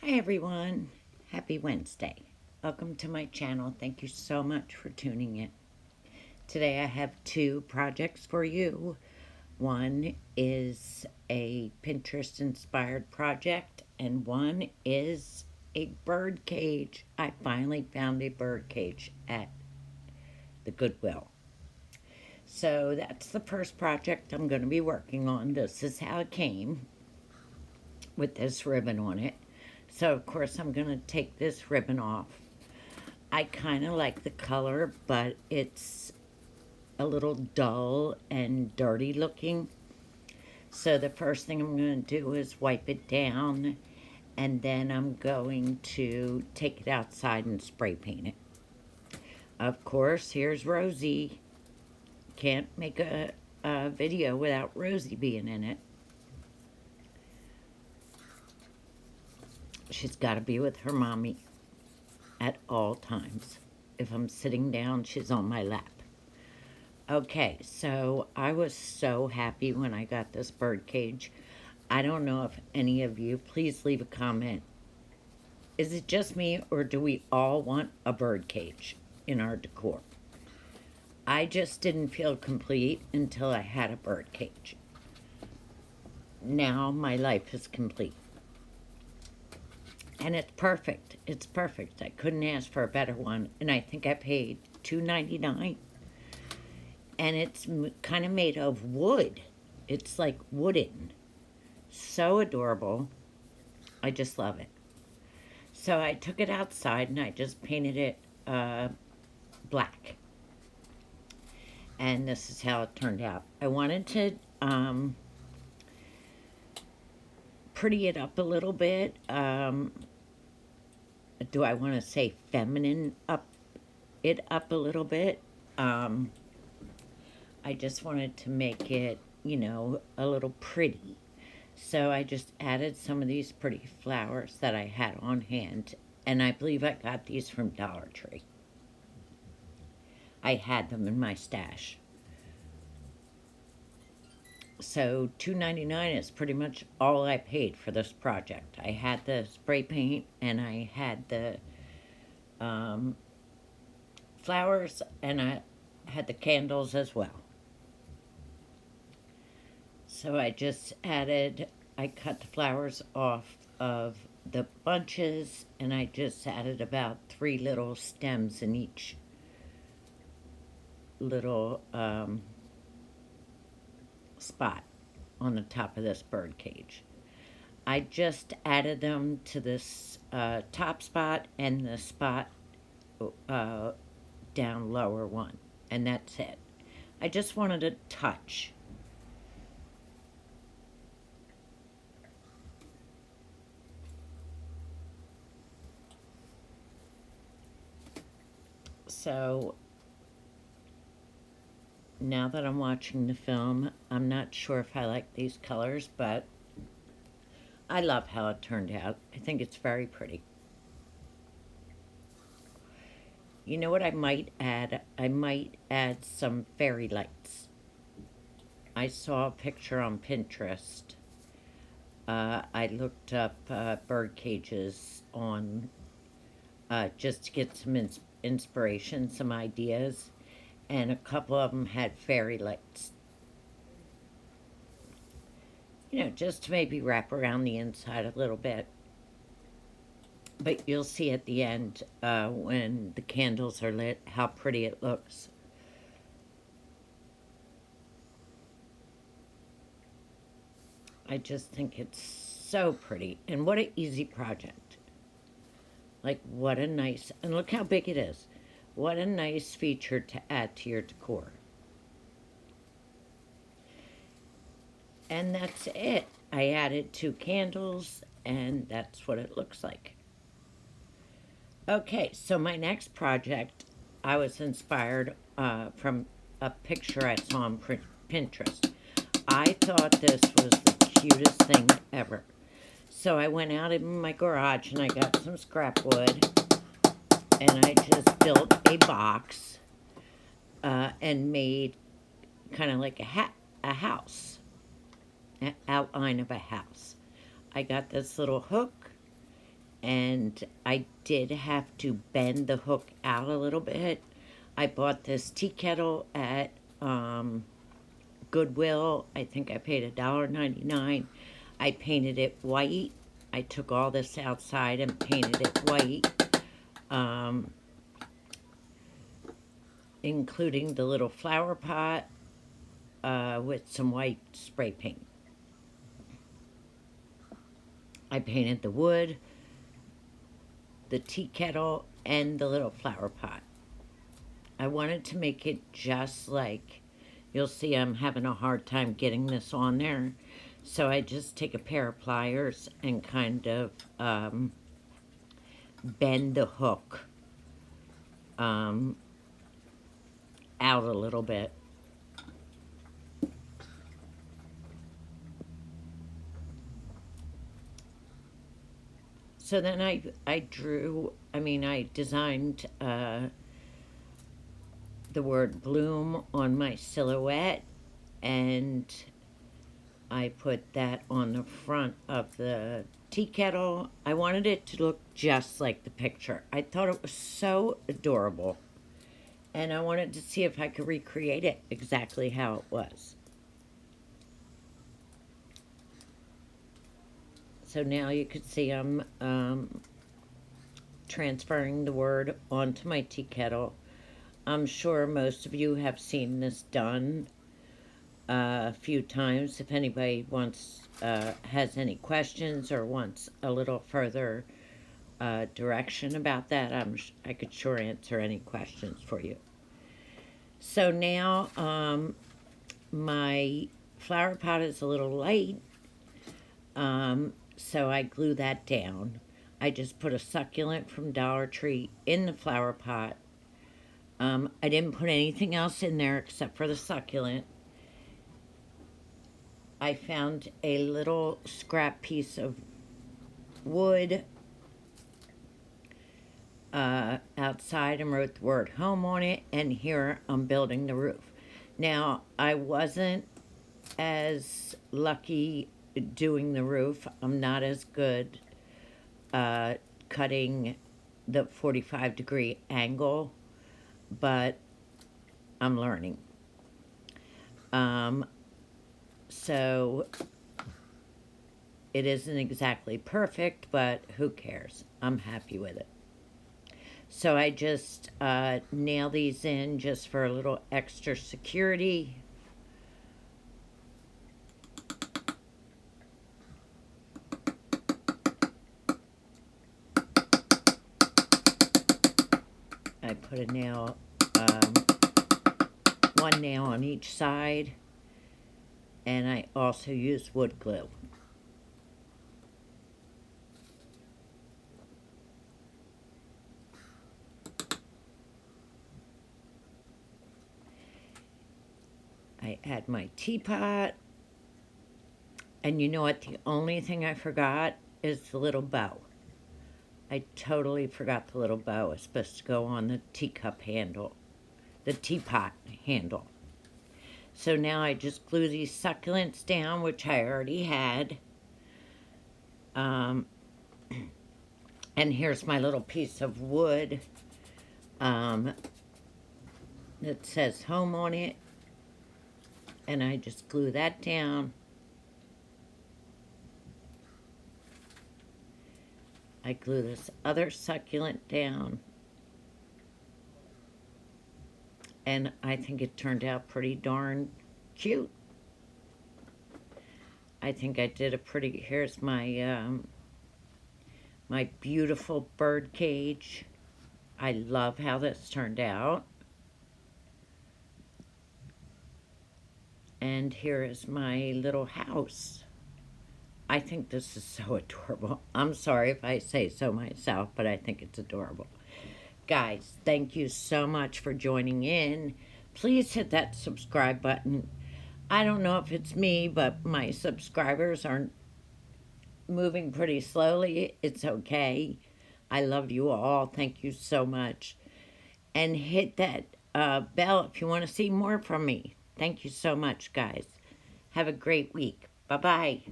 Hi everyone, happy Wednesday. Welcome to my channel. Thank you so much for tuning in. Today I have two projects for you. One is a Pinterest inspired project and one is a bird cage. I finally found a bird cage at the Goodwill. So that's the first project I'm going to be working on. This is how it came with this ribbon on it. So of course I'm going to take this ribbon off. I kind of like the color, but it's a little dull and dirty looking. So the first thing I'm going to do is wipe it down, and then I'm going to take it outside and spray paint it. Of course, here's Rosie. Can't make a video without Rosie being in it. She's got to be with her mommy at all times. If I'm sitting down, she's on my lap. Okay, so I was so happy when I got this bird cage. I don't know if any of you, please leave a comment. Is it just me, or do we all want a bird cage in our decor? I just didn't feel complete until I had a bird cage. Now my life is complete. And it's perfect. It's perfect. I couldn't ask for a better one, and I think I paid $2.99. And it's kind of made of wood. It's like wooden. So adorable. I just love it. So I took it outside and I just painted it black. And this is how it turned out. I wanted to pretty it up a little bit. Do I want to say feminine up it up a little bit? I just wanted to make it, a little pretty. So I just added some of these pretty flowers that I had on hand. And I believe I got these from Dollar Tree. I had them in my stash. So $2.99 is pretty much all I paid for this project. I had the spray paint and I had the flowers and I had the candles as well. So I just I cut the flowers off of the bunches and I just added about 3 little stems in each little spot on the top of this bird cage. I just added them to this top spot and the spot down lower one, and that's it. I just wanted a touch. So now that I'm watching the film, I'm not sure if I like these colors, but I love how it turned out. I think it's very pretty. You know what I might add? I might add some fairy lights. I saw a picture on Pinterest. I looked up bird cages on just to get some inspiration, some ideas, and a couple of them had fairy lights. Just to maybe wrap around the inside a little bit. But you'll see at the end when the candles are lit how pretty it looks. I just think it's so pretty. And what an easy project. Like, what a nice, and look how big it is. What a nice feature to add to your decor. And that's it. I added 2 candles, and that's what it looks like. Okay, so my next project, I was inspired from a picture I saw on Pinterest. I thought this was the cutest thing ever. So I went out in my garage and I got some scrap wood and I just built a box and made kind of like a house, an outline of a house. I got this little hook and I did have to bend the hook out a little bit. I bought this tea kettle at Goodwill. I think I paid $1.99. I painted it white. I took all this outside and painted it white, um, including the little flower pot with some white spray paint. I painted the wood, the tea kettle, and the little flower pot. I wanted to make it just like, you'll see I'm having a hard time getting this on there. So I just take a pair of pliers and kind of bend the hook out a little bit. So then I designed the word bloom on my silhouette, and I put that on the front of the tea kettle. I wanted it to look just like the picture. I thought it was so adorable, and I wanted to see if I could recreate it exactly how it was. So now you can see I'm transferring the word onto my tea kettle. I'm sure most of you have seen this done a few times. If anybody has any questions or wants a little further direction about that, I could sure answer any questions for you. So now my flower pot is a little light, so I glue that down. I just put a succulent from Dollar Tree in the flower pot. I didn't put anything else in there except for the succulent. I found a little scrap piece of wood outside and wrote the word home on it, and here I'm building the roof. Now, I wasn't as lucky doing the roof. I'm not as good cutting the 45-degree angle, but I'm learning. So it isn't exactly perfect, but who cares? I'm happy with it. So I just nail these in just for a little extra security. I put a nail, one nail on each side, and I also use wood glue. I add my teapot, and you know what? The only thing I forgot is the little bow. I totally forgot the little bow. It's supposed to go on the teacup handle, the teapot handle. So now I just glue these succulents down, which I already had. And here's my little piece of wood that says home on it. And I just glue that down. I glue this other succulent down. And I think it turned out pretty darn cute. I think I did a pretty, here's my, my beautiful bird cage. I love how this turned out. And here is my little house. I think this is so adorable. I'm sorry if I say so myself, but I think it's adorable. Guys, thank you so much for joining in. Please hit that subscribe button. I don't know if it's me, but my subscribers are moving pretty slowly. It's okay. I love you all. Thank you so much. And hit that bell if you want to see more from me. Thank you so much, guys. Have a great week. Bye-bye.